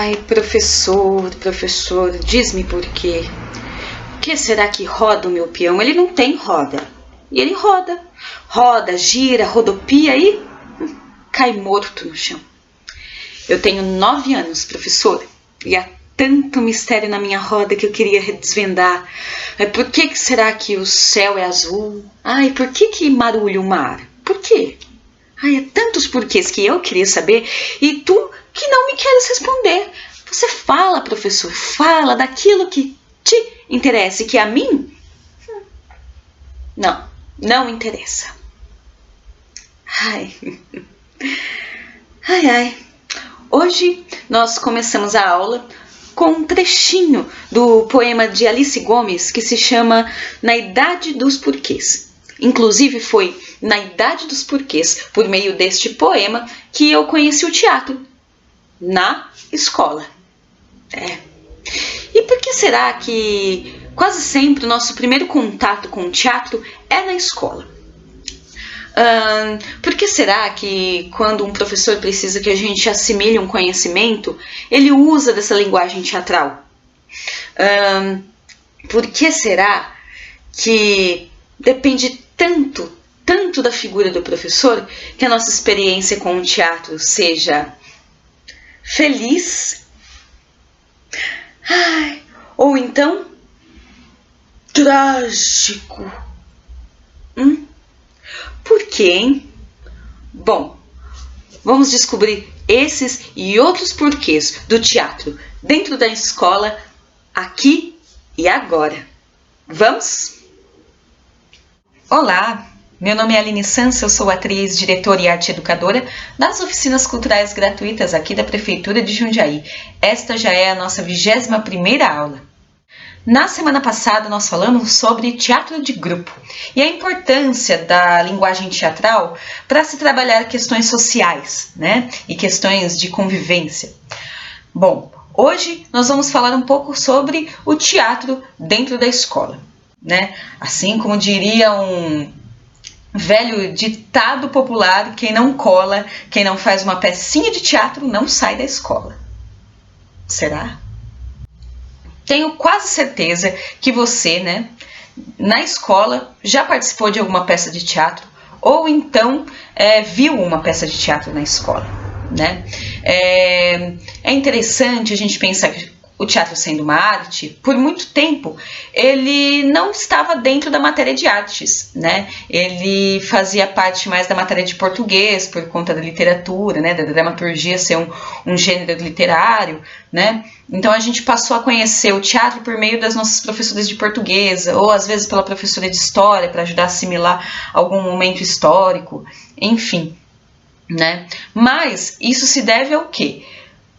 Ai, professor, diz-me por quê. Por que será que roda o meu peão? Ele não tem roda. E ele roda. Roda, gira, rodopia e cai morto no chão. Eu tenho 9 anos, professor, e há tanto mistério na minha roda que eu queria desvendar. Por que será que o céu é azul? Ai, por que marulha o mar? Por quê? Ai, é tantos porquês que eu queria saber e tu que não me queres responder. Você fala, professor, fala daquilo que te interessa e que a mim não interessa. Ai. Hoje nós começamos a aula com um trechinho do poema de Alice Gomes que se chama Na Idade dos Porquês. Inclusive foi na Idade dos Porquês, por meio deste poema, que eu conheci o teatro, na escola. E por que será que quase sempre o nosso primeiro contato com o teatro é na escola? Por que será que quando um professor precisa que a gente assimile um conhecimento, ele usa dessa linguagem teatral? Por que será que depende tanto da figura do professor que a nossa experiência com o teatro seja feliz, ou então trágico? Por quê, hein? Bom, vamos descobrir esses e outros porquês do teatro dentro da escola, aqui e agora. Vamos? Olá, meu nome é Aline Sansa, eu sou atriz, diretora e arte educadora das oficinas culturais gratuitas aqui da Prefeitura de Jundiaí. Esta já é a nossa 21ª aula. Na semana passada nós falamos sobre teatro de grupo e a importância da linguagem teatral para se trabalhar questões sociais, né? E questões de convivência. Bom, hoje nós vamos falar um pouco sobre o teatro dentro da escola, né? Assim como diria um velho ditado popular, quem não cola, quem não faz uma pecinha de teatro não sai da escola. Será? Tenho quase certeza que você, né, na escola já participou de alguma peça de teatro ou então viu uma peça de teatro na escola, né? É interessante a gente pensar que o teatro sendo uma arte, por muito tempo ele não estava dentro da matéria de artes, né? Ele fazia parte mais da matéria de português por conta da literatura, né? Da dramaturgia ser um gênero literário, né? Então a gente passou a conhecer o teatro por meio das nossas professoras de português ou às vezes pela professora de história para ajudar a assimilar algum momento histórico, enfim, né? Mas isso se deve ao quê?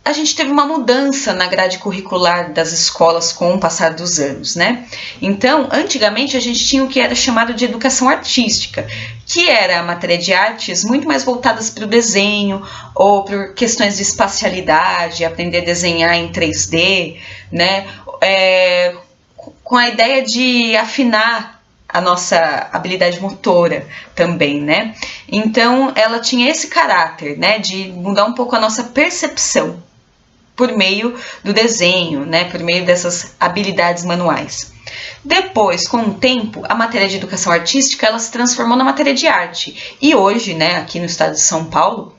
A gente teve uma mudança na grade curricular das escolas com o passar dos anos, né? Então, antigamente a gente tinha o que era chamado de educação artística, que era a matéria de artes muito mais voltadas para o desenho ou por questões de espacialidade, aprender a desenhar em 3D, né? Com a ideia de afinar a nossa habilidade motora também, né? Então, ela tinha esse caráter, né? De mudar um pouco a nossa percepção por meio do desenho, né, por meio dessas habilidades manuais. Depois, com o tempo, a matéria de educação artística ela se transformou na matéria de arte. E hoje, né, aqui no estado de São Paulo,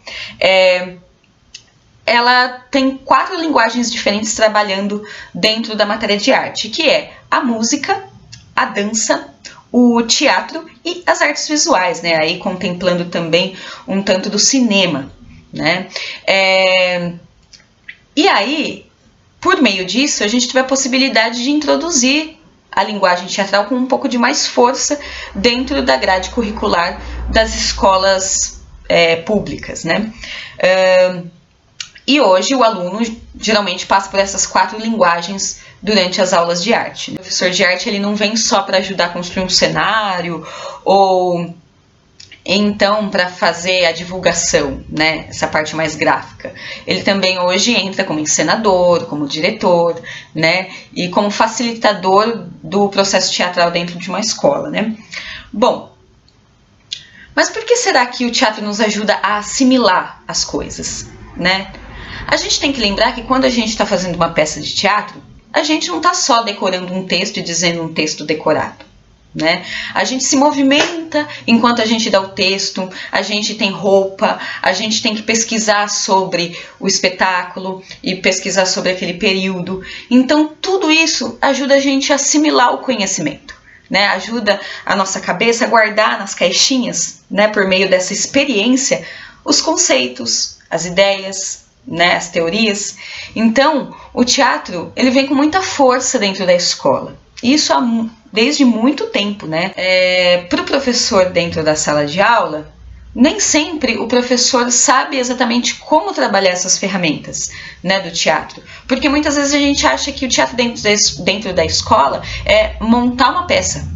ela tem 4 linguagens diferentes trabalhando dentro da matéria de arte, que é a música, a dança, o teatro e as artes visuais, né, aí contemplando também um tanto do cinema, né. E aí, por meio disso, a gente teve a possibilidade de introduzir a linguagem teatral com um pouco de mais força dentro da grade curricular das escolas públicas, né? E hoje o aluno geralmente passa por essas 4 linguagens durante as aulas de arte. O professor de arte ele não vem só para ajudar a construir um cenário ou então para fazer a divulgação, né, essa parte mais gráfica. Ele também hoje entra como encenador, como diretor, né, e como facilitador do processo teatral dentro de uma escola, né. Bom, mas por que será que o teatro nos ajuda a assimilar as coisas, né? A gente tem que lembrar que quando a gente está fazendo uma peça de teatro, a gente não está só decorando um texto e dizendo um texto decorado, né? A gente se movimenta enquanto a gente dá o texto, a gente tem roupa, a gente tem que pesquisar sobre o espetáculo e pesquisar sobre aquele período. Então tudo isso ajuda a gente a assimilar o conhecimento, né? Ajuda a nossa cabeça a guardar nas caixinhas, né, por meio dessa experiência, os conceitos, as ideias, né, as teorias. Então, o teatro, ele vem com muita força dentro da escola. Isso desde muito tempo, né? Para o professor dentro da sala de aula, nem sempre o professor sabe exatamente como trabalhar essas ferramentas, né, do teatro. Porque muitas vezes a gente acha que o teatro dentro da escola é montar uma peça,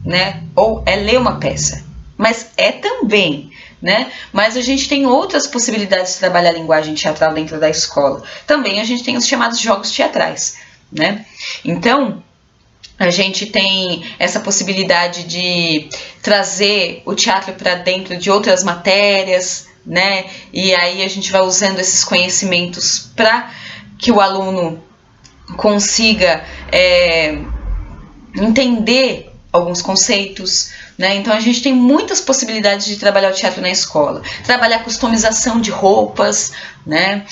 né? Ou é ler uma peça. Mas é também, né? Mas a gente tem outras possibilidades de trabalhar a linguagem teatral dentro da escola. Também a gente tem os chamados jogos teatrais, né? Então, a gente tem essa possibilidade de trazer o teatro para dentro de outras matérias, né? E aí a gente vai usando esses conhecimentos para que o aluno consiga entender alguns conceitos, né? Então a gente tem muitas possibilidades de trabalhar o teatro na escola. Trabalhar customização de roupas, né?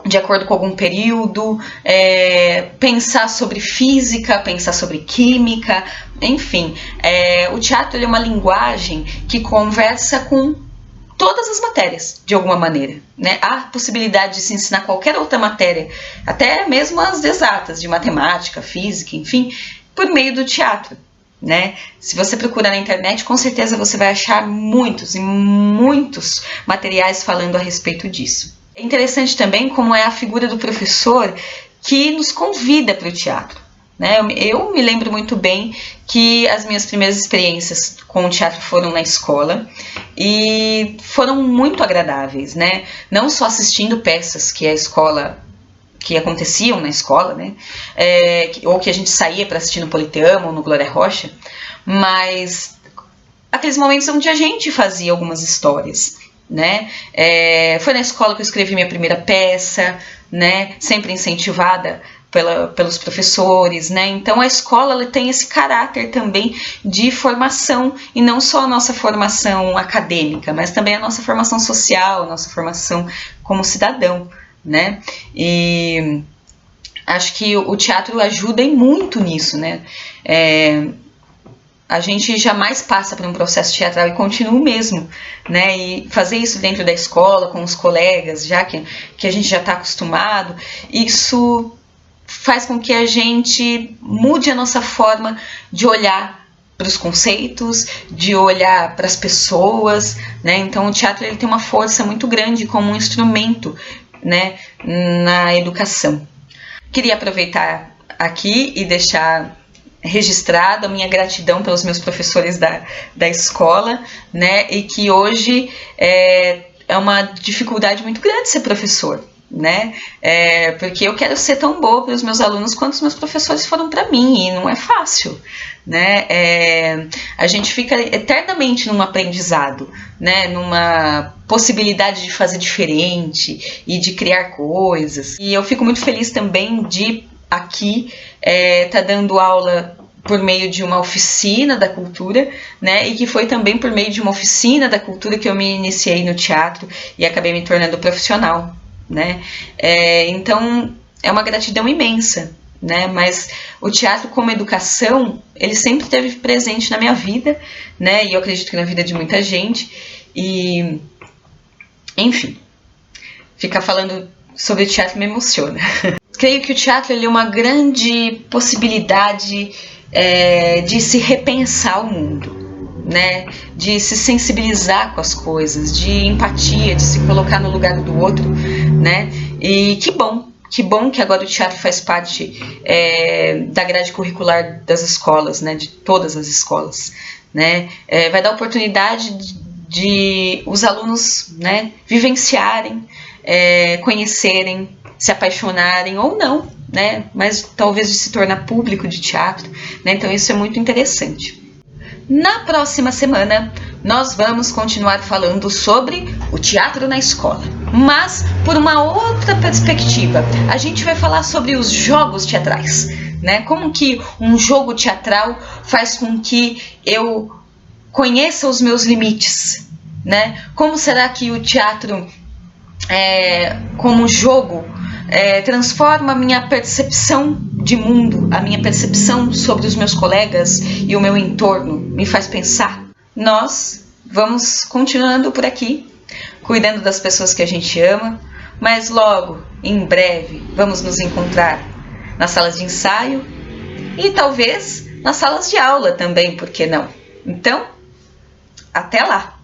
De acordo com algum período, pensar sobre física, pensar sobre química, enfim. O teatro ele é uma linguagem que conversa com todas as matérias, de alguma maneira, né? Há possibilidade de se ensinar qualquer outra matéria, até mesmo as exatas, de matemática, física, enfim, por meio do teatro, né? Se você procurar na internet, com certeza você vai achar muitos e muitos materiais falando a respeito disso. É interessante também como é a figura do professor que nos convida para o teatro, né? Eu me lembro muito bem que as minhas primeiras experiências com o teatro foram na escola e foram muito agradáveis, né? Não só assistindo peças que aconteciam na escola, né? Ou que a gente saía para assistir no Politeama ou no Glória Rocha, mas aqueles momentos onde a gente fazia algumas histórias, né? Foi na escola que eu escrevi minha primeira peça, né? Sempre incentivada pelos professores, né? Então a escola ela tem esse caráter também de formação, e não só a nossa formação acadêmica, mas também a nossa formação social, a nossa formação como cidadão, né? E acho que o teatro ajuda muito nisso, né? A gente jamais passa por um processo teatral e continua o mesmo, né? E fazer isso dentro da escola, com os colegas, já que a gente já está acostumado, isso faz com que a gente mude a nossa forma de olhar para os conceitos, de olhar para as pessoas, né? Então o teatro ele tem uma força muito grande como um instrumento, né, na educação. Queria aproveitar aqui e deixar registrado a minha gratidão pelos meus professores da escola, né, e que hoje é uma dificuldade muito grande ser professor, né, porque eu quero ser tão boa para os meus alunos quanto os meus professores foram para mim, e não é fácil, né, a gente fica eternamente num aprendizado, né, numa possibilidade de fazer diferente e de criar coisas, e eu fico muito feliz também de aqui tá dando aula por meio de uma oficina da cultura, né, e que foi também por meio de uma oficina da cultura que eu me iniciei no teatro e acabei me tornando profissional, né, então é uma gratidão imensa, né, mas o teatro como educação, ele sempre esteve presente na minha vida, né, e eu acredito que na vida de muita gente, e enfim, ficar falando sobre o teatro me emociona. Creio que o teatro ele é uma grande possibilidade de se repensar o mundo, né? De se sensibilizar com as coisas, de empatia, de se colocar no lugar do outro, né? E que bom que agora o teatro faz parte da grade curricular das escolas, né? De todas as escolas, né? Vai dar oportunidade de os alunos, né, vivenciarem, conhecerem, se apaixonarem ou não, né? Mas talvez de se tornar público de teatro, né? Então isso é muito interessante. Na próxima semana nós vamos continuar falando sobre o teatro na escola. mas por uma outra perspectiva. A gente vai falar sobre os jogos teatrais, né? Como que um jogo teatral faz com que eu conheça os meus limites, né? Como será que o teatro, como jogo, transforma a minha percepção de mundo, a minha percepção sobre os meus colegas e o meu entorno, me faz pensar. Nós vamos continuando por aqui, cuidando das pessoas que a gente ama, mas logo, em breve, vamos nos encontrar nas salas de ensaio e talvez nas salas de aula também, por que não? Então, até lá!